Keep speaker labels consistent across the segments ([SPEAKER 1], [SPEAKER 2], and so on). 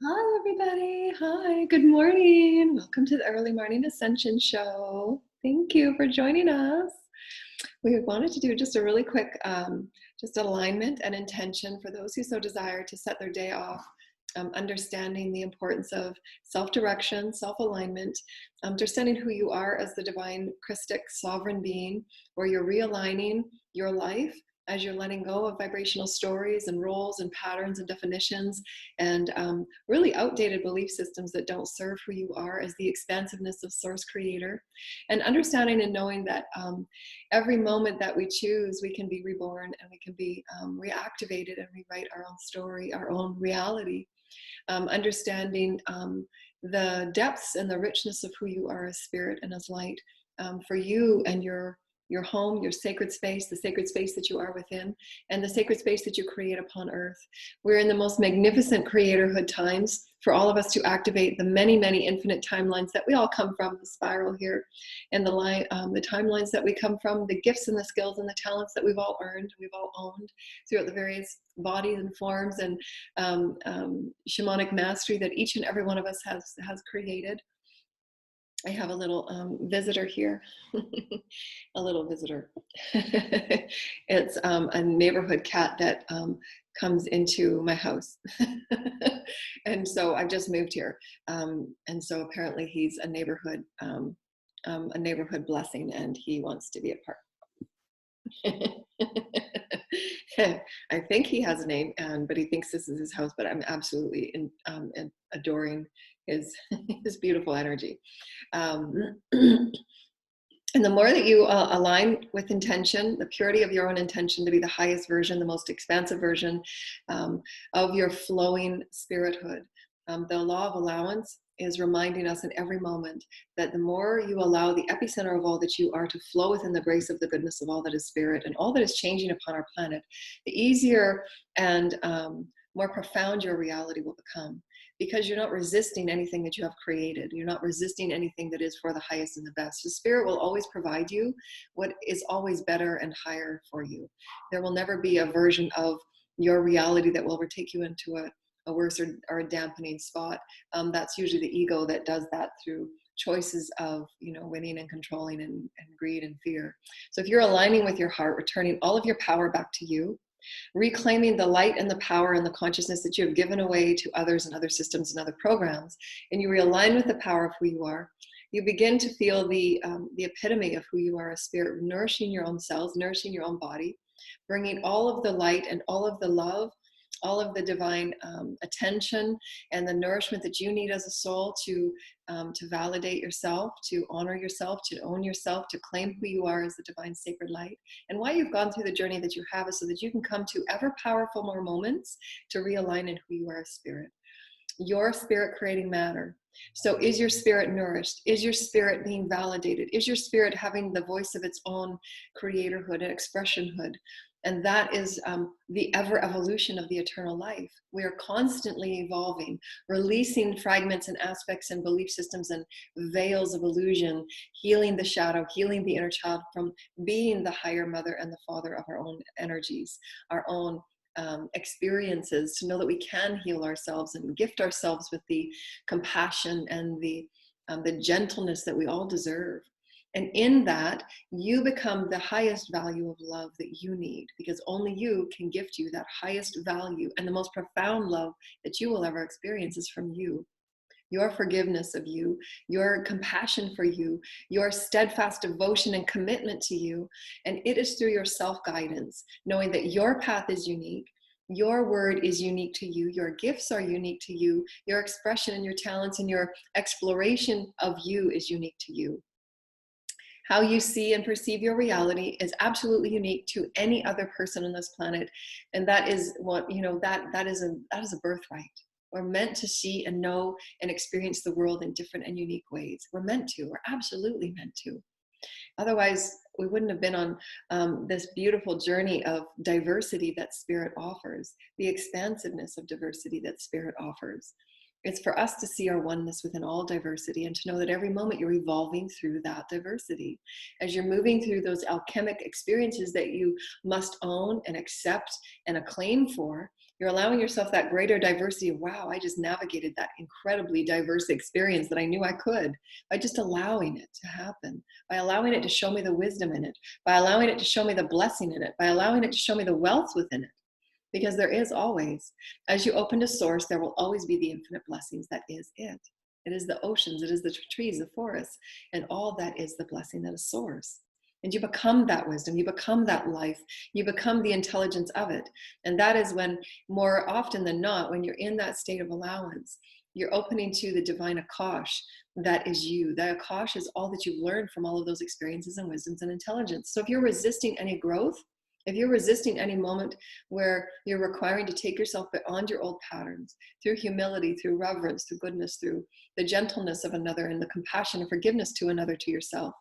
[SPEAKER 1] Hi, everybody. Hi, good morning. Welcome to the Early Morning Ascension Show. Thank you for joining us. We wanted to do just a really quick just alignment and intention for those who so desire to set their day off, understanding the importance of self-direction, self-alignment, understanding who you are as the divine Christic sovereign being, where you're realigning your life as you're letting go of vibrational stories and roles and patterns and definitions and really outdated belief systems that don't serve who you are as the expansiveness of Source Creator, and understanding and knowing that every moment that we choose, we can be reborn and we can be reactivated and rewrite our own story, our own reality. Understanding the depths and the richness of who you are as spirit and as light, for you and your home, your sacred space, the sacred space that you are within, and the sacred space that you create upon earth. We're in the most magnificent creatorhood times for all of us to activate the many, many infinite timelines that we all come from, the spiral here, and the timelines that we come from, the gifts and the skills and the talents that we've all earned, we've all owned throughout the various bodies and forms and shamanic mastery that each and every one of us has created. I have a little visitor here, a little visitor. It's a neighborhood cat that comes into my house. And so I've just moved here. And so apparently he's a neighborhood blessing, and he wants to be a part. I think he has a name, but he thinks this is his house, but I'm absolutely adoring his beautiful energy. And the more that you align with intention, the purity of your own intention to be the highest version, the most expansive version of your flowing spirithood, the law of allowance is reminding us in every moment that the more you allow the epicenter of all that you are to flow within the grace of the goodness of all that is spirit and all that is changing upon our planet, the easier and more profound your reality will become, because you're not resisting anything that you have created. You're not resisting anything that is for the highest and the best. The spirit will always provide you what is always better and higher for you. There will never be a version of your reality that will overtake you into a worse or a dampening spot. That's usually the ego that does that through choices of, winning and controlling and greed and fear. So if you're aligning with your heart, returning all of your power back to you, reclaiming the light and the power and the consciousness that you have given away to others and other systems and other programs, and you realign with the power of who you are, you begin to feel the epitome of who you are as spirit, nourishing your own cells, nourishing your own body, bringing all of the light and all of the love, all of the divine attention and the nourishment that you need as a soul to validate yourself, to honor yourself, to own yourself, to claim who you are as the divine sacred light. And why you've gone through the journey that you have is so that you can come to ever powerful more moments to realign in who you are as spirit. Your spirit creating matter. So is your spirit nourished? Is your spirit being validated? Is your spirit having the voice of its own creatorhood and expressionhood? And that is the ever evolution of the eternal life. We are constantly evolving, releasing fragments and aspects and belief systems and veils of illusion, healing the shadow, healing the inner child from being the higher mother and the father of our own energies, our own experiences, to know that we can heal ourselves and gift ourselves with the compassion and the gentleness that we all deserve. And in that, you become the highest value of love that you need, because only you can gift you that highest value, and the most profound love that you will ever experience is from you. Your forgiveness of you, your compassion for you, your steadfast devotion and commitment to you. And it is through your self-guidance, knowing that your path is unique, your word is unique to you, your gifts are unique to you, your expression and your talents and your exploration of you is unique to you. How you see and perceive your reality is absolutely unique to any other person on this planet. And that is what, that is a birthright. We're meant to see and know and experience the world in different and unique ways. We're absolutely meant to. Otherwise, we wouldn't have been on this beautiful journey of diversity that spirit offers, the expansiveness of diversity that spirit offers. It's for us to see our oneness within all diversity and to know that every moment you're evolving through that diversity. As you're moving through those alchemic experiences that you must own and accept and acclaim for, You're allowing yourself that greater diversity of, wow, I just navigated that incredibly diverse experience that I knew I could, by just allowing it to happen, by allowing it to show me the wisdom in it, by allowing it to show me the blessing in it, by allowing it to show me the wealth within it. Because there is always, as you open to source, there will always be the infinite blessings. That is it. It is the oceans, it is the trees, the forests, and all that is the blessing that is source. And you become that wisdom, you become that life, you become the intelligence of it. And that is when, more often than not, when you're in that state of allowance, you're opening to the divine Akash that is you. That Akash is all that you've learned from all of those experiences and wisdoms and intelligence. So if you're resisting any growth, if you're resisting any moment where you're requiring to take yourself beyond your old patterns, through humility, through reverence, through goodness, through the gentleness of another and the compassion and forgiveness to another, to yourself,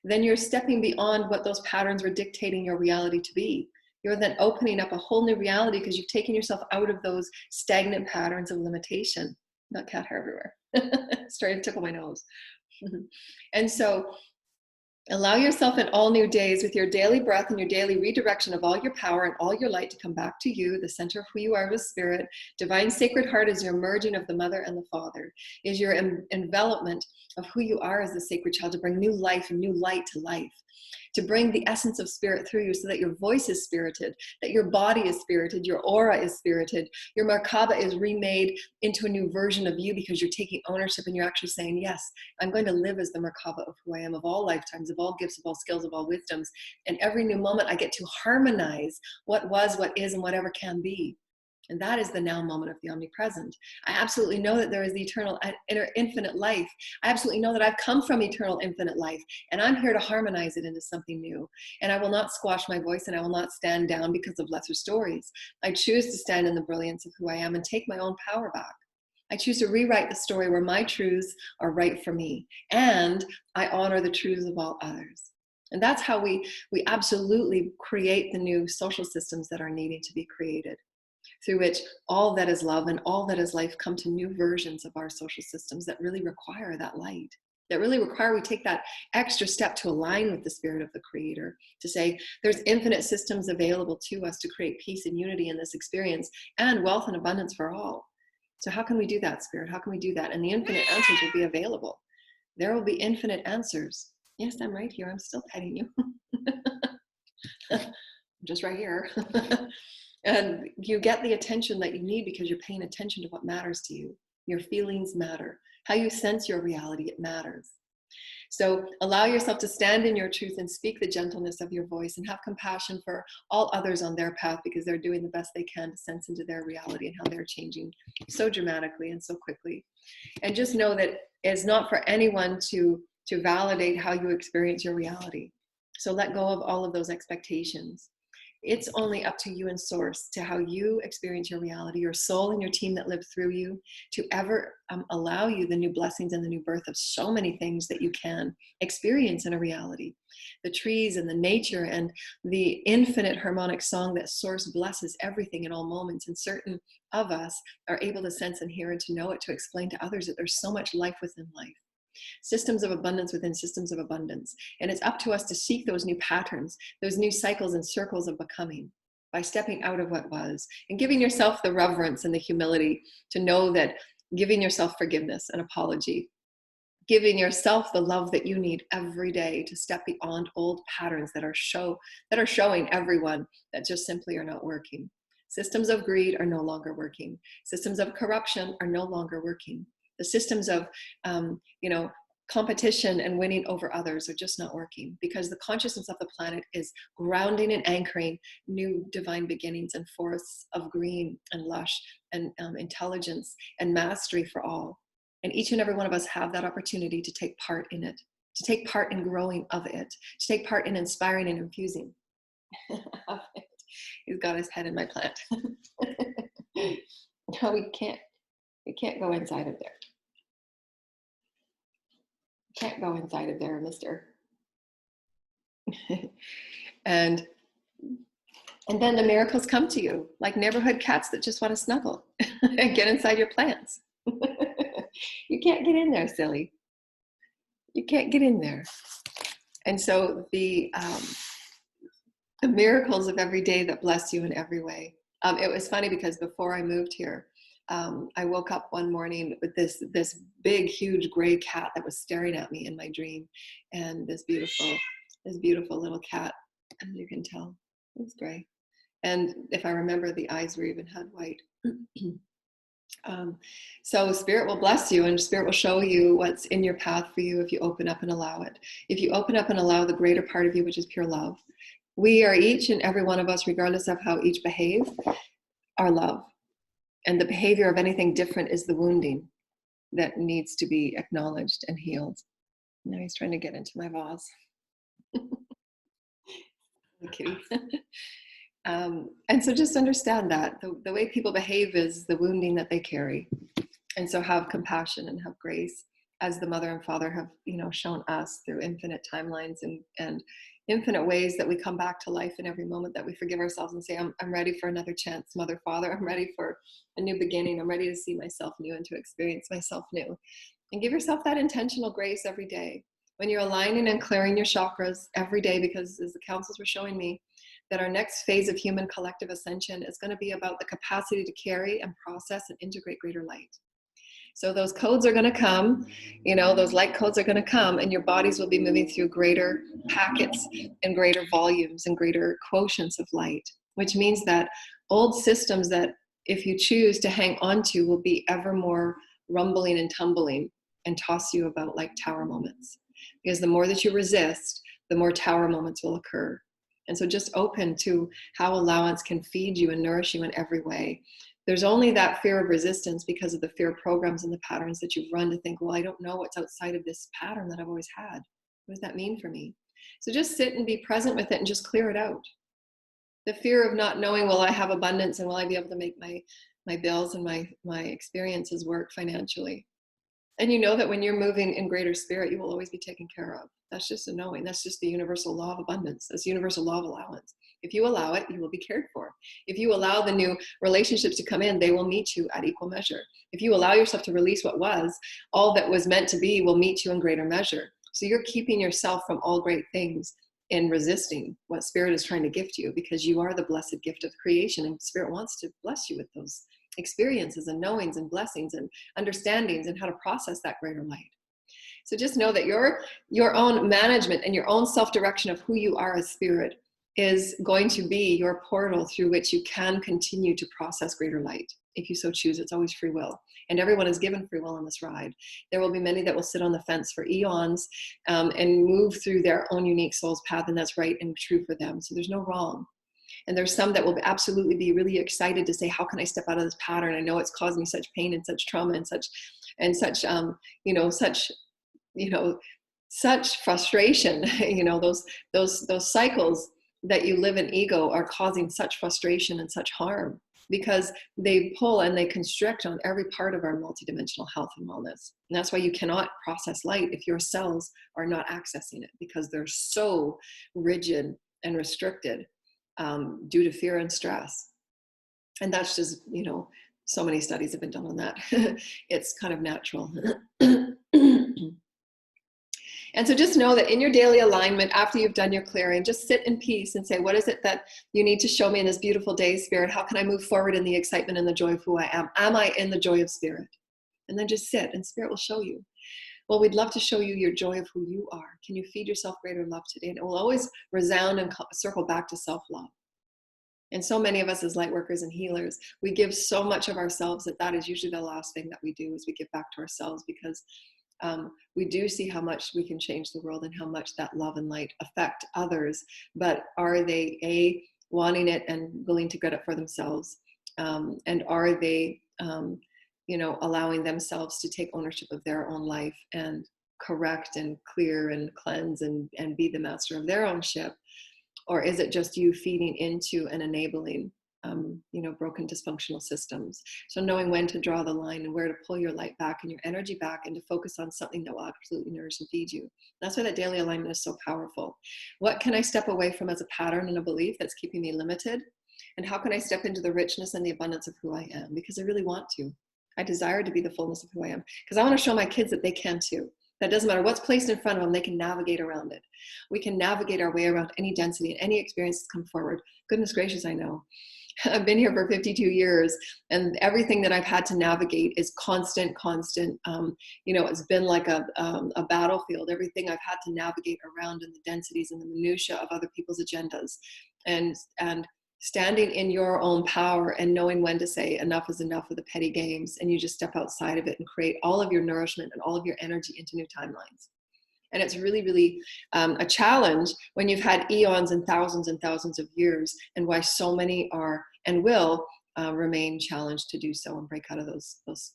[SPEAKER 1] then you're stepping beyond what those patterns were dictating your reality to be. You're then opening up a whole new reality because you've taken yourself out of those stagnant patterns of limitation. Not cat hair everywhere. It's trying to tickle my nose. And so allow yourself in all new days, with your daily breath and your daily redirection of all your power and all your light, to come back to you, the center of who you are with spirit. Divine Sacred Heart is your merging of the mother and the father, is your envelopment of who you are as the sacred child, to bring new life and new light to life, to bring the essence of spirit through you, so that your voice is spirited, that your body is spirited, your aura is spirited, your Merkaba is remade into a new version of you, because you're taking ownership and you're actually saying, yes, I'm going to live as the Merkaba of who I am, of all lifetimes, of all gifts, of all skills, of all wisdoms. And every new moment I get to harmonize what was, what is, and whatever can be. And that is the now moment of the omnipresent. I absolutely know that there is the eternal, infinite life. I absolutely know that I've come from eternal, infinite life, and I'm here to harmonize it into something new. And I will not squash my voice, and I will not stand down because of lesser stories. I choose to stand in the brilliance of who I am and take my own power back. I choose to rewrite the story where my truths are right for me, and I honor the truths of all others. And that's how we absolutely create the new social systems that are needing to be created, through which all that is love and all that is life come to new versions of our social systems that really require that light, that really require we take that extra step to align with the spirit of the creator, to say there's infinite systems available to us to create peace and unity in this experience, and wealth and abundance for all. So how can we do that, spirit? How can we do that? And the infinite answers will be available. There will be infinite answers. Yes, I'm right here. I'm still petting you. I'm just right here. And you get the attention that you need because you're paying attention to what matters to you. Your feelings matter. How you sense your reality, it matters. So allow yourself to stand in your truth and speak the gentleness of your voice, and have compassion for all others on their path, because they're doing the best they can to sense into their reality and how they're changing so dramatically and so quickly. And just know that it's not for anyone to validate how you experience your reality. So let go of all of those expectations. It's only up to you and source, to how you experience your reality, your soul and your team that live through you, to ever allow you the new blessings and the new birth of so many things that you can experience in a reality. The trees and the nature and the infinite harmonic song that source blesses everything in all moments. And certain of us are able to sense and hear and to know it, to explain to others that there's so much life within life. Systems of abundance within systems of abundance. And it's up to us to seek those new patterns, those new cycles and circles of becoming, by stepping out of what was and giving yourself the reverence and the humility to know that, giving yourself forgiveness and apology, giving yourself the love that you need every day to step beyond old patterns that are showing everyone that just simply are not working. Systems of greed are no longer working. Systems of corruption are no longer working. The systems of, competition and winning over others are just not working, because the consciousness of the planet is grounding and anchoring new divine beginnings and forests of green and lush and intelligence and mastery for all. And each and every one of us have that opportunity to take part in it, to take part in growing of it, to take part in inspiring and infusing of it. He's got his head in my plant. No, we can't go inside of there. Can't go inside of there, mister. and then the miracles come to you, like neighborhood cats that just want to snuggle and get inside your plants. You can't get in there, silly. You can't get in there. And so the miracles of every day that bless you in every way, It was funny because before I moved here, I woke up one morning with this big, huge gray cat that was staring at me in my dream, and this beautiful little cat, as you can tell, it was gray. And if I remember, the eyes were even had white. So Spirit will bless you, and Spirit will show you what's in your path for you if you open up and allow it. If you open up and allow the greater part of you, which is pure love. We are, each and every one of us, regardless of how each behave, are love. And the behavior of anything different is the wounding that needs to be acknowledged and healed. Now he's trying to get into my vase. The kitty. And so just understand that the way people behave is the wounding that they carry. And so have compassion and have grace, as the mother and father have, shown us through infinite timelines and infinite ways that we come back to life in every moment, that we forgive ourselves and say, I'm ready for another chance, Mother, Father. I'm ready for a new beginning. I'm ready to see myself new and to experience myself new. And give yourself that intentional grace every day. When you're aligning and clearing your chakras every day, because as the councils were showing me, that our next phase of human collective ascension is going to be about the capacity to carry and process and integrate greater light. So those codes are going to come, those light codes are going to come, and your bodies will be moving through greater packets and greater volumes and greater quotients of light, which means that old systems that if you choose to hang on to will be ever more rumbling and tumbling and toss you about like tower moments. Because the more that you resist, the more tower moments will occur. And so just open to how allowance can feed you and nourish you in every way. There's only that fear of resistance because of the fear programs and the patterns that you've run to think, well, I don't know what's outside of this pattern that I've always had. What does that mean for me? So just sit and be present with it and just clear it out. The fear of not knowing, will I have abundance and will I be able to make my bills and my experiences work financially? And you know that when you're moving in greater spirit, you will always be taken care of. That's just a knowing. That's just the universal law of abundance. That's the universal law of allowance. If you allow it, you will be cared for. If you allow the new relationships to come in, they will meet you at equal measure. If you allow yourself to release what was, all that was meant to be will meet you in greater measure. So you're keeping yourself from all great things in resisting what Spirit is trying to gift you, because you are the blessed gift of creation, and Spirit wants to bless you with those experiences and knowings and blessings and understandings and how to process that greater light. So just know that your own management and your own self-direction of who you are as Spirit is going to be your portal through which you can continue to process greater light. If you so choose, it's always free will. And everyone is given free will on this ride. There will be many that will sit on the fence for eons and move through their own unique soul's path, and that's right and true for them. So there's no wrong. And there's some that will absolutely be really excited to say, how can I step out of this pattern? I know it's caused me such pain and such trauma and such frustration. Those cycles that you live in ego are causing such frustration and such harm, because they pull and they constrict on every part of our multidimensional health and wellness. And that's why you cannot process light if your cells are not accessing it, because they're so rigid and restricted due to fear and stress. And that's just, so many studies have been done on that. It's kind of natural. And so just know that in your daily alignment, after you've done your clearing, just sit in peace and say, what is it that you need to show me in this beautiful day, Spirit? How can I move forward in the excitement and the joy of who I am? Am I in the joy of Spirit? And then just sit, and Spirit will show you. Well, we'd love to show you your joy of who you are. Can you feed yourself greater love today? And it will always resound and circle back to self-love. And so many of us as light workers and healers, we give so much of ourselves that is usually the last thing that we do, is we give back to ourselves, because we do see how much we can change the world and how much that love and light affect others. But are they wanting it and willing to get it for themselves? And are they, allowing themselves to take ownership of their own life and correct and clear and cleanse and be the master of their own ship? Or is it just you feeding into and enabling broken dysfunctional systems? So knowing when to draw the line and where to pull your light back and your energy back, and to focus on something that will absolutely nourish and feed you. That's why that daily alignment is so powerful. What can I step away from as a pattern and a belief that's keeping me limited? And how can I step into the richness and the abundance of who I am? Because I really want to. I desire to be the fullness of who I am, because I want to show my kids that they can too. That doesn't matter what's placed in front of them, they can navigate around it. We can navigate our way around any density and any experience that's come forward. Goodness gracious, I know. I've been here for 52 years, and everything that I've had to navigate is constant. It's been like a battlefield. Everything I've had to navigate around in the densities and the minutia of other people's agendas, and standing in your own power and knowing when to say enough is enough of the petty games, and you just step outside of it and create all of your nourishment and all of your energy into new timelines. And it's really, really a challenge when you've had eons and thousands of years, and why so many are and will remain challenged to do so and break out of those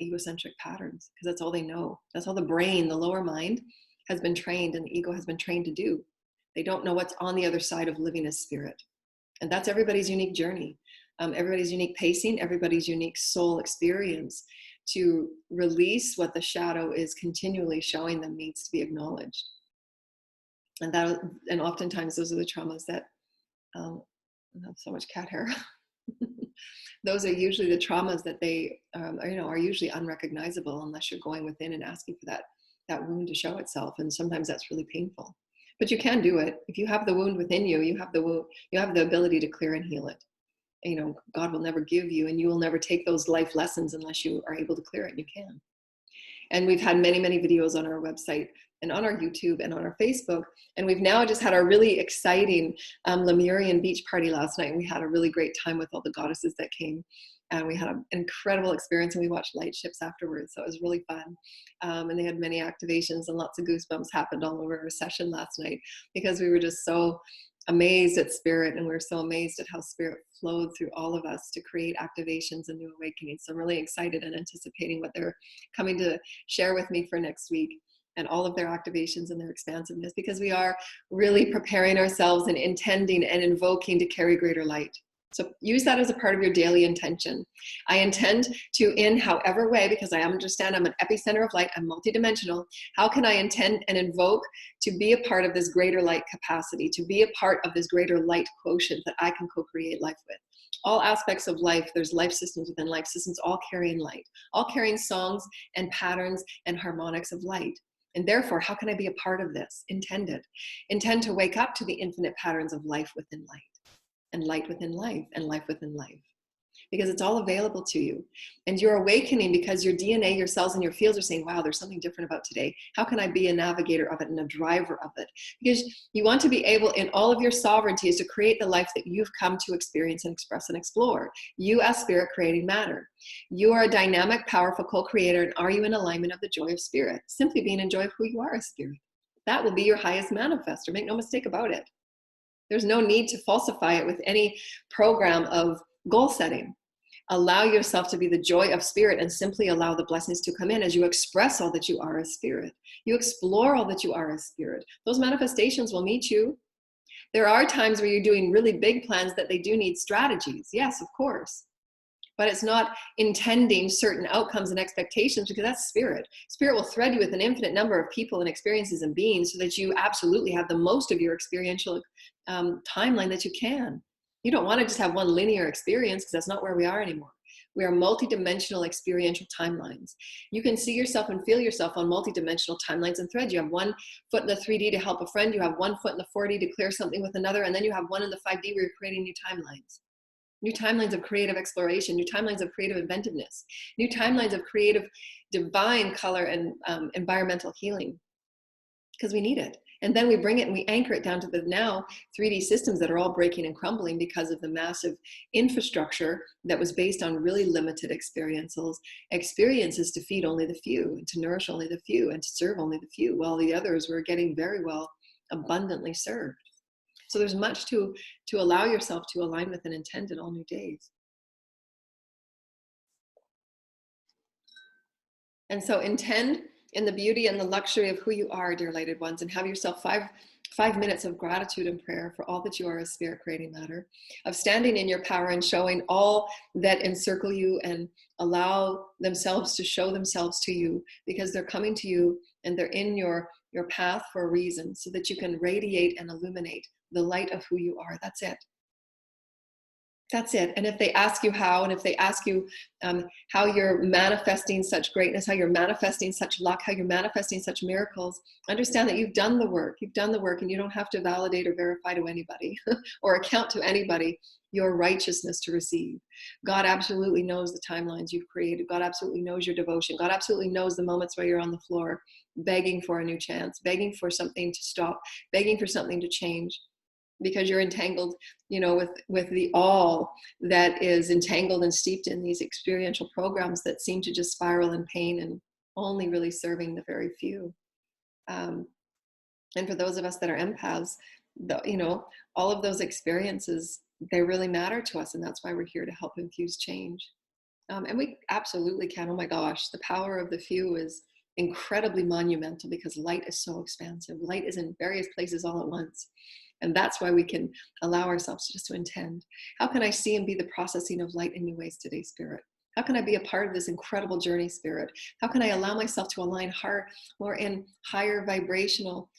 [SPEAKER 1] egocentric patterns, because that's all they know. That's all the brain, the lower mind, has been trained, and the ego has been trained to do. They don't know what's on the other side of living as spirit. And that's everybody's unique journey, everybody's unique pacing, everybody's unique soul experience, to release what the shadow is continually showing them needs to be acknowledged. And oftentimes those are the traumas that I have so much cat hair. Those are usually the traumas that they are usually unrecognizable unless you're going within and asking for that wound to show itself. And sometimes that's really painful, but you can do it. If you have the wound within you, you have the ability to clear and heal it. God will never give you, and you will never take those life lessons unless you are able to clear it, and you can. And we've had many, many videos on our website and on our YouTube and on our Facebook. And we've now just had our really exciting Lemurian beach party last night. And we had a really great time with all the goddesses that came. And we had an incredible experience, and we watched light ships afterwards. So it was really fun. And they had many activations, and lots of goosebumps happened all over our session last night, because we were just so amazed at spirit, and we're so amazed at how spirit flowed through all of us to create activations and new awakenings. So I'm really excited and anticipating what they're coming to share with me for next week, and all of their activations and their expansiveness, because we are really preparing ourselves and intending and invoking to carry greater light. So use that as a part of your daily intention. I intend to, in however way, because I understand I'm an epicenter of light, I'm multidimensional. How can I intend and invoke to be a part of this greater light capacity, to be a part of this greater light quotient that I can co-create life with? All aspects of life, there's life systems within life systems, all carrying light, all carrying songs and patterns and harmonics of light. And therefore, how can I be a part of this? Intend it. Intend to wake up to the infinite patterns of life within light, and light within life, and life within life, because it's all available to you. And you're awakening because your DNA, your cells, and your fields are saying, wow, there's something different about today. How can I be a navigator of it and a driver of it? Because you want to be able, in all of your sovereignties, to create the life that you've come to experience and express and explore. You as spirit creating matter. You are a dynamic, powerful co-creator, and are you in alignment of the joy of spirit? Simply being in joy of who you are as spirit. That will be your highest manifestor. Make no mistake about it. There's no need to falsify it with any program of goal setting. Allow yourself to be the joy of spirit, and simply allow the blessings to come in as you express all that you are as spirit. You explore all that you are as spirit. Those manifestations will meet you. There are times where you're doing really big plans that they do need strategies. Yes, of course. But it's not intending certain outcomes and expectations, because that's spirit. Spirit will thread you with an infinite number of people and experiences and beings, so that you absolutely have the most of your experiential timeline that you can. You don't want to just have one linear experience, because that's not where we are anymore. We are multidimensional experiential timelines. You can see yourself and feel yourself on multidimensional timelines and threads. You have 1 foot in the 3D to help a friend. You have 1 foot in the 4D to clear something with another. And then you have 1 in the 5D where you're creating new timelines. New timelines of creative exploration, new timelines of creative inventiveness, new timelines of creative, divine color and environmental healing, because we need it. And then we bring it and we anchor it down to the now 3D systems that are all breaking and crumbling because of the massive infrastructure that was based on really limited experiences to feed only the few, and to nourish only the few, and to serve only the few, while the others were getting very well abundantly served. So there's much to allow yourself to align with and intend in all new days. And so intend in the beauty and the luxury of who you are, dear lighted ones, and have yourself five minutes of gratitude and prayer for all that you are as spirit creating matter, of standing in your power and showing all that encircle you and allow themselves to show themselves to you, because they're coming to you and they're in your path for a reason, so that you can radiate and illuminate the light of who you are. That's it. That's it. And if they ask you how, and if they ask you how you're manifesting such greatness, how you're manifesting such luck, how you're manifesting such miracles, understand that you've done the work. You've done the work, and you don't have to validate or verify to anybody or account to anybody your righteousness to receive. God absolutely knows the timelines you've created. God absolutely knows your devotion. God absolutely knows the moments where you're on the floor begging for a new chance, begging for something to stop, begging for something to change, because you're entangled, with the all that is entangled and steeped in these experiential programs that seem to just spiral in pain and only really serving the very few. And for those of us that are empaths, all of those experiences, they really matter to us, and that's why we're here to help infuse change. And we absolutely can. Oh my gosh, the power of the few is incredibly monumental, because light is so expansive. Light is in various places all at once. And that's why we can allow ourselves just to intend. How can I see and be the processing of light in new ways today, Spirit? How can I be a part of this incredible journey, Spirit? How can I allow myself to align more in higher vibrational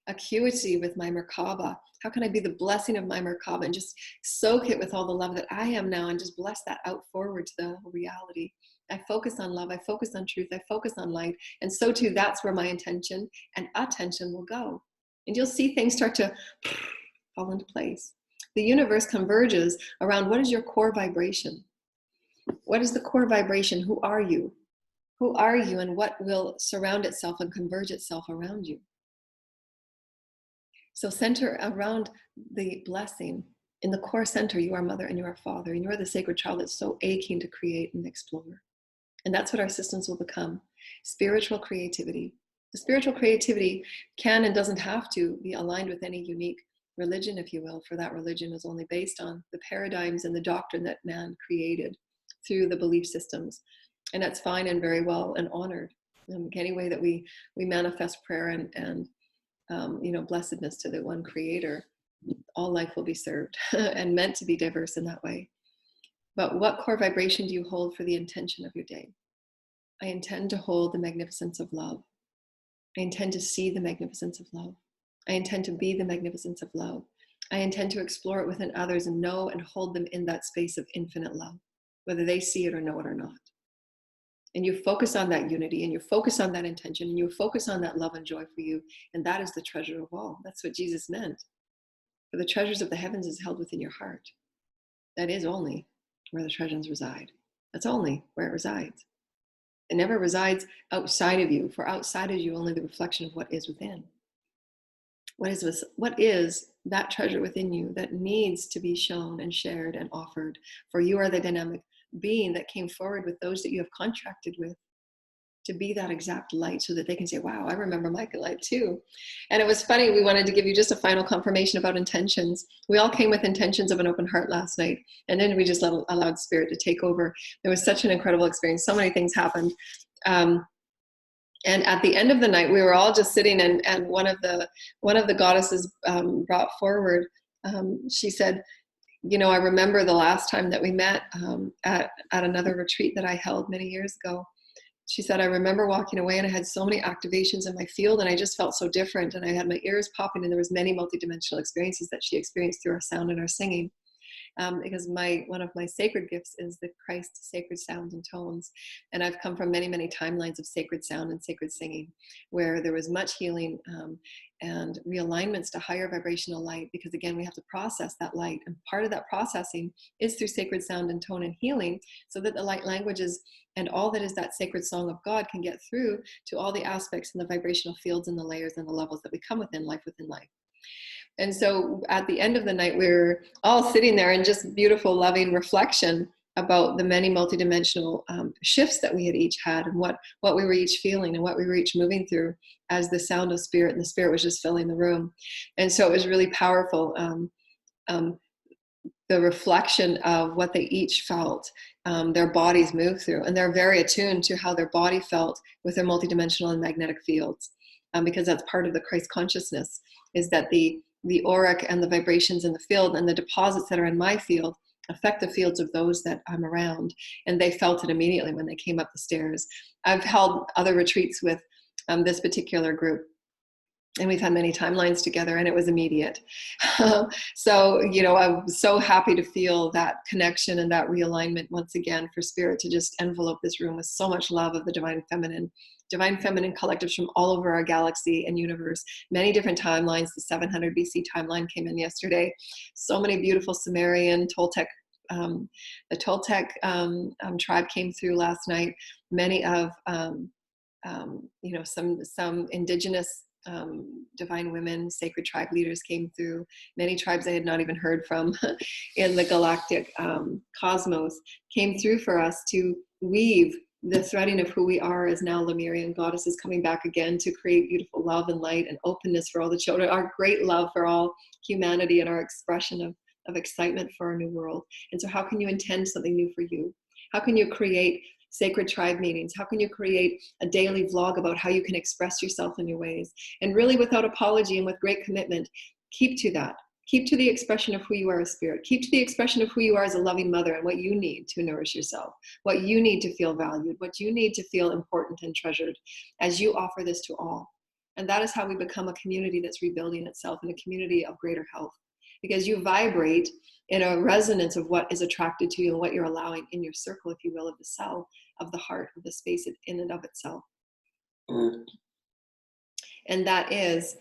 [SPEAKER 1] acuity with my Merkaba? How can I be the blessing of my Merkaba and just soak it with all the love that I am now, and just bless that out forward to the reality? I focus on love, I focus on truth, I focus on light. And so too, that's where my intention and attention will go. And you'll see things start to fall into place. The universe converges around what is your core vibration? What is the core vibration? Who are you? Who are you, and what will surround itself and converge itself around you? So center around the blessing. In the core center, you are mother and you are father, and you are the sacred child that's so aching to create and explore. And that's what our systems will become. Spiritual creativity. The spiritual creativity can and doesn't have to be aligned with any unique religion, if you will, for that religion is only based on the paradigms and the doctrine that man created through the belief systems. And that's fine and very well and honored. Any way that we manifest prayer and blessedness to the one creator, all life will be served and meant to be diverse in that way. But what core vibration do you hold for the intention of your day? I intend to hold the magnificence of love. I intend to see the magnificence of love. I intend to be the magnificence of love. I intend to explore it within others and know and hold them in that space of infinite love, whether they see it or know it or not. And you focus on that unity, and you focus on that intention, and you focus on that love and joy for you. And that is the treasure of all. That's what Jesus meant. For the treasures of the heavens is held within your heart. That is only where the treasures reside. That's only where it resides. It never resides outside of you, for outside of you only the reflection of what is within. What is that treasure within you that needs to be shown and shared and offered? For you are the dynamic being that came forward with those that you have contracted with to be that exact light, so that they can say, wow, I remember Mike and light too. And it was funny, we wanted to give you just a final confirmation about intentions. We all came with intentions of an open heart last night, and then we just allowed Spirit to take over. It was such an incredible experience. So many things happened. And at the end of the night, we were all just sitting, and one of the goddesses brought forward, she said, I remember the last time that we met at another retreat that I held many years ago. She said, I remember walking away and I had so many activations in my field, and I just felt so different. And I had my ears popping, and there was many multidimensional experiences that she experienced through our sound and our singing. Because one of my sacred gifts is the Christ sacred sounds and tones. And I've come from many, many timelines of sacred sound and sacred singing, where there was much healing and realignments to higher vibrational light, because again, we have to process that light. And part of that processing is through sacred sound and tone and healing, so that the light languages and all that is that sacred song of God can get through to all the aspects and the vibrational fields and the layers and the levels that we come within life within life. And so at the end of the night, we were all sitting there in just beautiful, loving reflection about the many multidimensional shifts that we had each had, and what we were each feeling and what we were each moving through as the sound of Spirit, and the Spirit was just filling the room. And so it was really powerful. The reflection of what they each felt, their bodies move through, and they're very attuned to how their body felt with their multidimensional and magnetic fields, because that's part of the Christ consciousness, is that the auric and the vibrations in the field and the deposits that are in my field affect the fields of those that I'm around, and they felt it immediately when they came up the stairs. I've held other retreats with this particular group, And we've had many timelines together, and it was immediate. So, I'm so happy to feel that connection and that realignment once again, for spirit to just envelope this room with so much love of the divine feminine collectives from all over our galaxy and universe, many different timelines. The 700 BC timeline came in yesterday. So many beautiful Sumerian, Toltec, the Toltec tribe came through last night. Many of, some indigenous divine women, sacred tribe leaders came through. Many tribes I had not even heard from in the galactic cosmos came through for us to weave the threading of who we are as now Lemurian goddesses, coming back again to create beautiful love and light and openness for all the children, our great love for all humanity, and our expression of excitement for our new world. And so how can you intend something new for you? How can you create sacred tribe meetings? How can you create a daily vlog about how you can express yourself in new ways? And really, without apology and with great commitment, keep to that. Keep to the expression of who you are as spirit. Keep to the expression of who you are as a loving mother, and what you need to nourish yourself, what you need to feel valued, what you need to feel important and treasured as you offer this to all. And that is how we become a community that's rebuilding itself, and a community of greater health. Because you vibrate in a resonance of what is attracted to you and what you're allowing in your circle, if you will, of the cell, of the heart, of the space in and of itself. And that is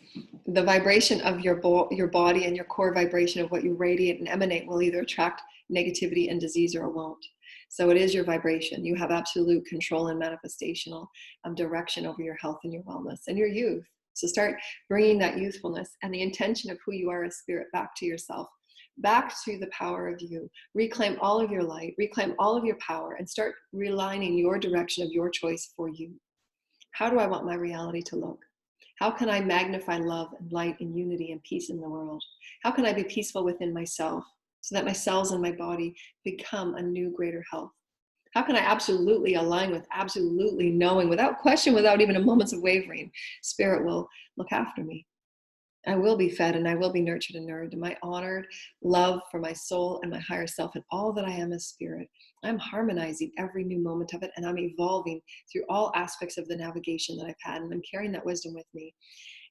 [SPEAKER 1] the vibration of your body, and your core vibration of what you radiate and emanate will either attract negativity and disease, or it won't. So it is your vibration. You have absolute control and manifestational direction over your health and your wellness and your youth. So start bringing that youthfulness and the intention of who you are as spirit back to yourself, back to the power of you. Reclaim all of your light, reclaim all of your power, and start realigning your direction of your choice for you. How do I want my reality to look? How can I magnify love and light and unity and peace in the world? How can I be peaceful within myself so that my cells and my body become a new, greater health? How can I absolutely align with absolutely knowing, without question, without even a moment's of wavering, spirit will look after me. I will be fed, and I will be nurtured and nourished. And my honored love for my soul and my higher self and all that I am as spirit, I'm harmonizing every new moment of it, and I'm evolving through all aspects of the navigation that I've had, and I'm carrying that wisdom with me.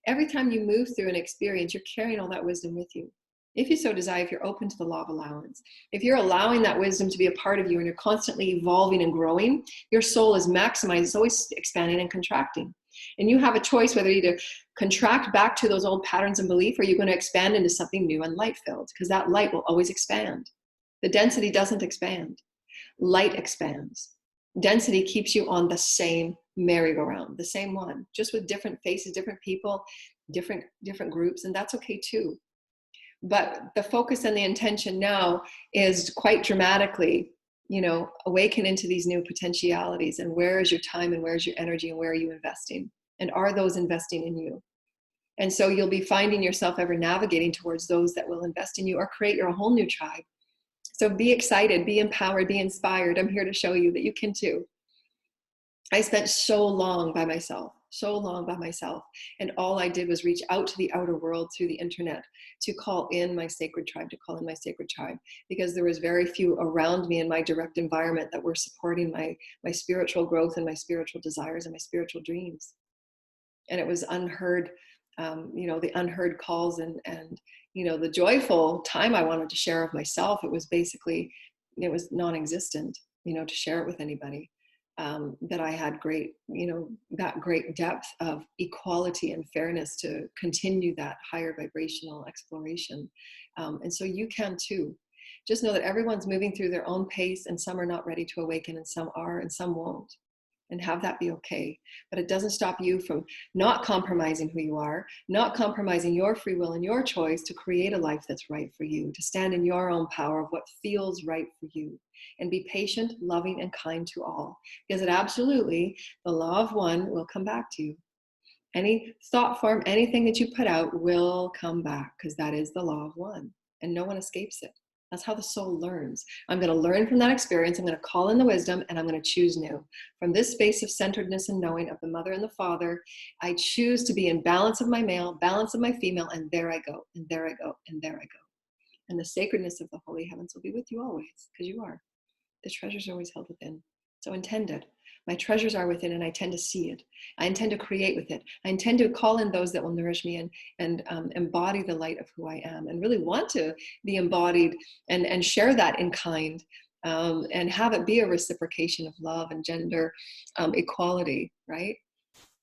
[SPEAKER 1] Every time you move through an experience, you're carrying all that wisdom with you. If you so desire, if you're open to the law of allowance, if you're allowing that wisdom to be a part of you, and you're constantly evolving and growing, your soul is maximized, it's always expanding and contracting. And you have a choice whether you to contract back to those old patterns and belief, or you're going to expand into something new and light-filled, because that light will always expand. The density doesn't expand. Light expands. Density keeps you on the same merry-go-round, the same one, just with different faces, different people, different groups, and that's okay too. But the focus and the intention now is quite dramatically, awaken into these new potentialities. And where is your time, and where is your energy, and where are you investing? And are those investing in you? And so you'll be finding yourself ever navigating towards those that will invest in you, or create your whole new tribe. So be excited, be empowered, be inspired. I'm here to show you that you can too. I spent so long by myself. And all I did was reach out to the outer world through the internet to call in my sacred tribe, because there was very few around me in my direct environment that were supporting my spiritual growth and my spiritual desires and my spiritual dreams. And it was unheard, the unheard calls and the joyful time I wanted to share of myself. It was non-existent, to share it with anybody. That I had that great depth of equality and fairness to continue that higher vibrational exploration. And so you can too. Just know that everyone's moving through their own pace, and some are not ready to awaken, and some are, and some won't. And have that be okay. But it doesn't stop you from not compromising who you are, not compromising your free will and your choice to create a life that's right for you, to stand in your own power of what feels right for you, and be patient, loving, and kind to all. Because the law of one will come back to you. Any thought form, anything that you put out will come back, because that is the law of one, and no one escapes it. That's how the soul learns. I'm going to learn from that experience. I'm going to call in the wisdom, and I'm going to choose new. From this space of centeredness and knowing of the mother and the father, I choose to be in balance of my male, balance of my female, and there I go, and there I go, and there I go. And the sacredness of the holy heavens will be with you always, because you are. The treasures are always held within. So intended. My treasures are within, and I tend to see it. I intend to create with it. I intend to call in those that will nourish me and embody the light of who I am, and really want to be embodied and share that in kind, and have it be a reciprocation of love and gender equality, right?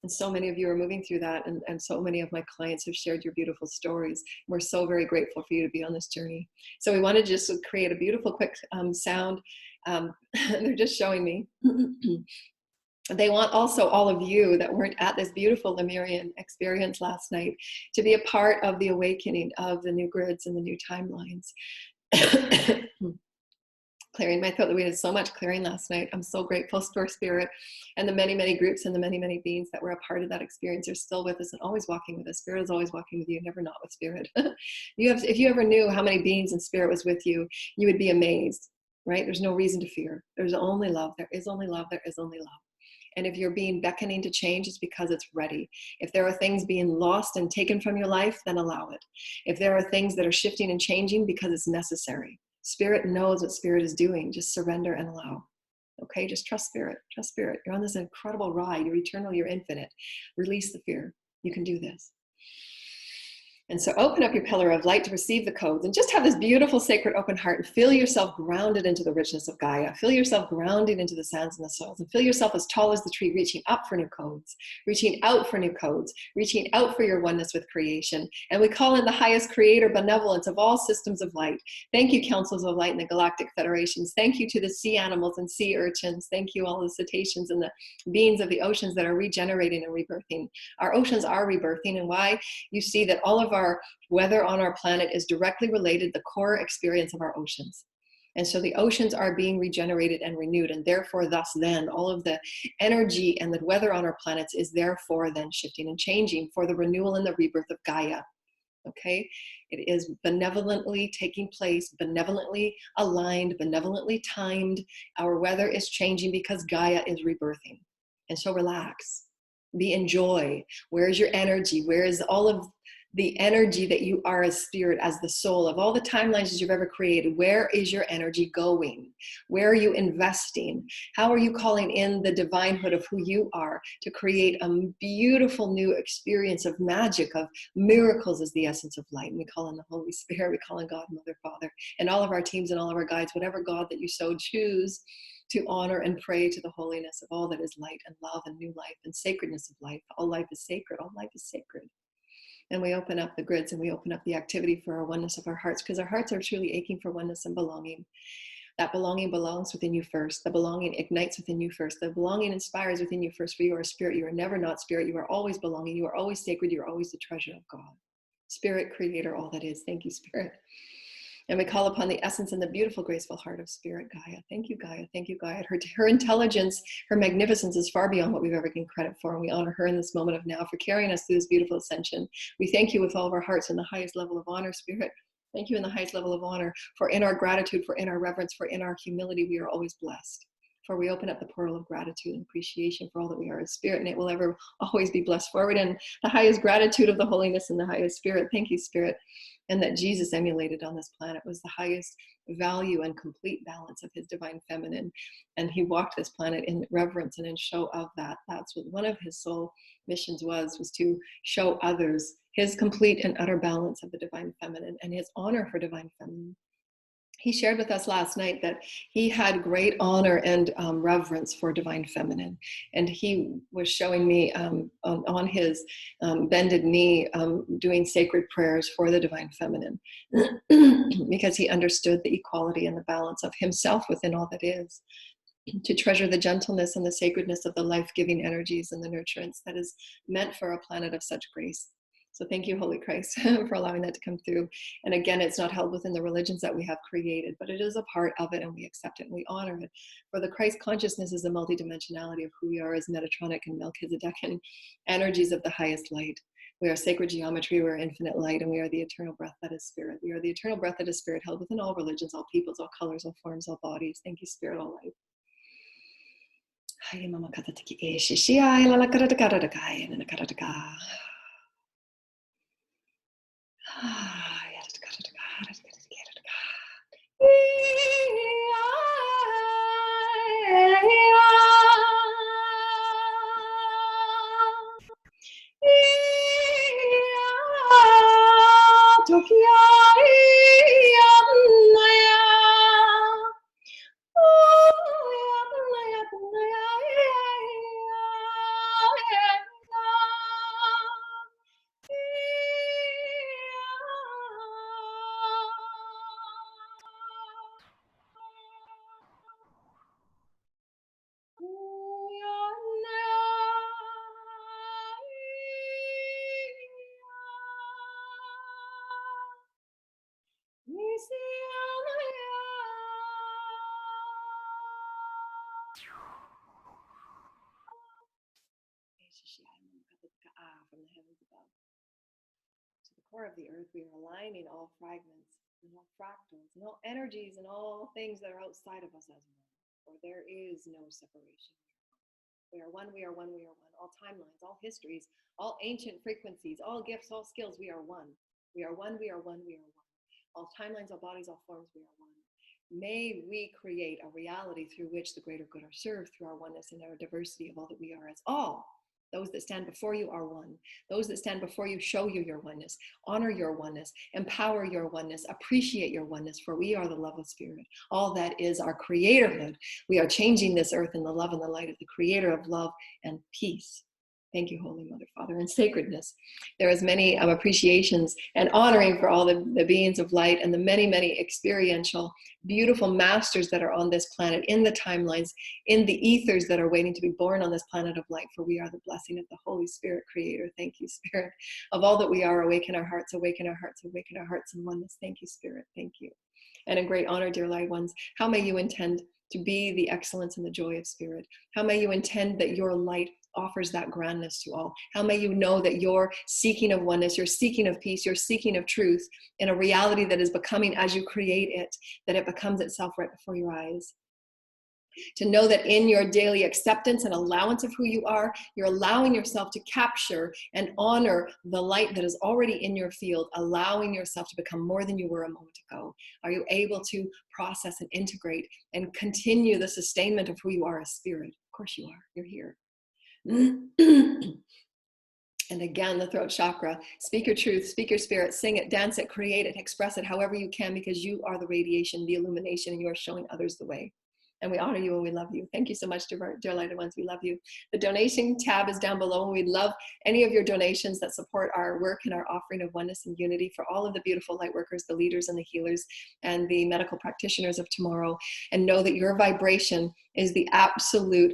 [SPEAKER 1] And so many of you are moving through that, and so many of my clients have shared your beautiful stories. We're so very grateful for you to be on this journey. So we wanted to just create a beautiful, quick sound. They're just showing me. They want also all of you that weren't at this beautiful Lemurian experience last night to be a part of the awakening of the new grids and the new timelines. Clearing my throat. We had so much clearing last night. I'm so grateful for Spirit and the many, many groups and the many, many beings that were a part of that experience are still with us and always walking with us. Spirit is always walking with you, never not with Spirit. If you ever knew how many beings and Spirit was with you, you would be amazed, right? There's no reason to fear. There's only love. There is only love. There is only love. And if you're being beckoning to change, it's because it's ready. If there are things being lost and taken from your life, then allow it. If there are things that are shifting and changing, because it's necessary. Spirit knows what Spirit is doing. Just surrender and allow. Okay, just trust Spirit. Trust Spirit. You're on this incredible ride. You're eternal. You're infinite. Release the fear. You can do this. And so open up your pillar of light to receive the codes, and just have this beautiful sacred open heart, and feel yourself grounded into the richness of Gaia. Feel yourself grounded into the sands and the soils, and feel yourself as tall as the tree, reaching up for new codes, reaching out for new codes, reaching out for your oneness with creation. And we call in the highest creator benevolence of all systems of light. Thank you, councils of light and the galactic federations. Thank you to the sea animals and sea urchins. Thank you all the cetaceans and the beings of the oceans that are regenerating and rebirthing. Our oceans are rebirthing, and why you see that all of our weather on our planet is directly related to the core experience of our oceans. And so the oceans are being regenerated and renewed, and therefore thus then all of the energy and the weather on our planets is therefore then shifting and changing for the renewal and the rebirth of Gaia. Okay, it is benevolently taking place, benevolently aligned, benevolently timed. Our weather is changing because Gaia is rebirthing. And so relax, be in joy. Where is your energy? Where is all of the energy that you are as Spirit, as the soul of all the timelines that you've ever created? Where is your energy going? Where are you investing? How are you calling in the divinehood of who you are to create a beautiful new experience of magic, of miracles as the essence of light? And we call in the Holy Spirit, we call in God, Mother, Father, and all of our teams and all of our guides, whatever God that you so choose to honor and pray to the holiness of all that is light and love and new life and sacredness of life. All life is sacred. All life is sacred. And we open up the grids and we open up the activity for our oneness of our hearts, because our hearts are truly aching for oneness and belonging. That belonging belongs within you first. The belonging ignites within you first. The belonging inspires within you first, for you are Spirit. You are never not Spirit. You are always belonging. You are always sacred. You are always the treasure of God. Spirit, creator, all that is. Thank you, Spirit. And we call upon the essence and the beautiful, graceful heart of Spirit, Gaia. Thank you, Gaia. Thank you, Gaia. Her intelligence, her magnificence is far beyond what we've ever given credit for. And we honor her in this moment of now for carrying us through this beautiful ascension. We thank you with all of our hearts in the highest level of honor, Spirit. Thank you in the highest level of honor, for in our gratitude, for in our reverence, for in our humility, we are always blessed. For we open up the portal of gratitude and appreciation for all that we are as Spirit, and it will ever always be blessed forward in the highest gratitude of the holiness and the highest Spirit. Thank you, Spirit. And that Jesus emulated on this planet was the highest value and complete balance of his divine feminine. And he walked this planet in reverence and in show of that. That's what one of his soul missions was to show others his complete and utter balance of the divine feminine and his honor for divine feminine. He shared with us last night that he had great honor and reverence for divine feminine. And he was showing me on his bended knee doing sacred prayers for the divine feminine because he understood the equality and the balance of himself within all that is, to treasure the gentleness and the sacredness of the life-giving energies and the nurturance that is meant for a planet of such grace. So thank you, Holy Christ, for allowing that to come through. And again, it's not held within the religions that we have created, but it is a part of it, and we accept it and we honor it. For the Christ consciousness is the multidimensionality of who we are as Metatronic and Melchizedecan energies of the highest light. We are sacred geometry, we are infinite light, and we are the eternal breath that is Spirit. We are the eternal breath that is Spirit, held within all religions, all peoples, all colors, all forms, all bodies. Thank you, Spirit, all life. From the heavens above to the core of the earth, we are aligning all fragments and all fractals and all energies and all things that are outside of us as one. For there is no separation. We are one, we are one, we are one. All timelines, all histories, all ancient frequencies, all gifts, all skills, we are one. We are one, we are one, we are one. All timelines, all bodies, all forms, we are one. May we create a reality through which the greater good are served through our oneness and our diversity of all that we are as all. Those that stand before you are one. Those that stand before you show you your oneness, honor your oneness, empower your oneness, appreciate your oneness, for we are the love of spirit. All that is our creatorhood. We are changing this earth in the love and the light of the creator of love and peace. Thank you, Holy Mother, Father, and sacredness. There is many appreciations and honoring for all the beings of light and the many, many experiential, beautiful masters that are on this planet, in the timelines, in the ethers that are waiting to be born on this planet of light, for we are the blessing of the Holy Spirit Creator. Thank you, Spirit. Of all that we are, awaken our hearts, awaken our hearts, awaken our hearts in oneness. Thank you, Spirit. Thank you. And in great honor, dear light ones, how may you intend to be the excellence and the joy of spirit? How may you intend that your light offers that grandness to all? How may you know that you're seeking of oneness, you're seeking of peace, you're seeking of truth in a reality that is becoming as you create it, that it becomes itself right before your eyes. To know that in your daily acceptance and allowance of who you are, you're allowing yourself to capture and honor the light that is already in your field, allowing yourself to become more than you were a moment ago. Are you able to process and integrate and continue the sustainment of who you are as spirit? Of course you are. You're here. And again, the throat chakra. Speak your truth, speak your spirit, sing it, dance it, create it, express it however you can, because you are the radiation, the illumination, and you are showing others the way. And we honor you and we love you. Thank you so much, dear lighted ones. We love you. The donation tab is down below, and we'd love any of your donations that support our work and our offering of oneness and unity for all of the beautiful light workers, the leaders and the healers, and the medical practitioners of tomorrow. And know that your vibration is the absolute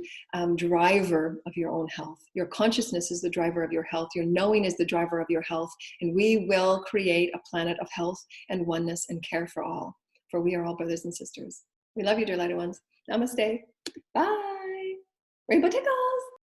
[SPEAKER 1] driver of your own health. Your consciousness is the driver of your health. Your knowing is the driver of your health. And we will create a planet of health and oneness and care for all. For we are all brothers and sisters. We love you, dear lighted ones. Namaste. Bye. Rainbow tickle.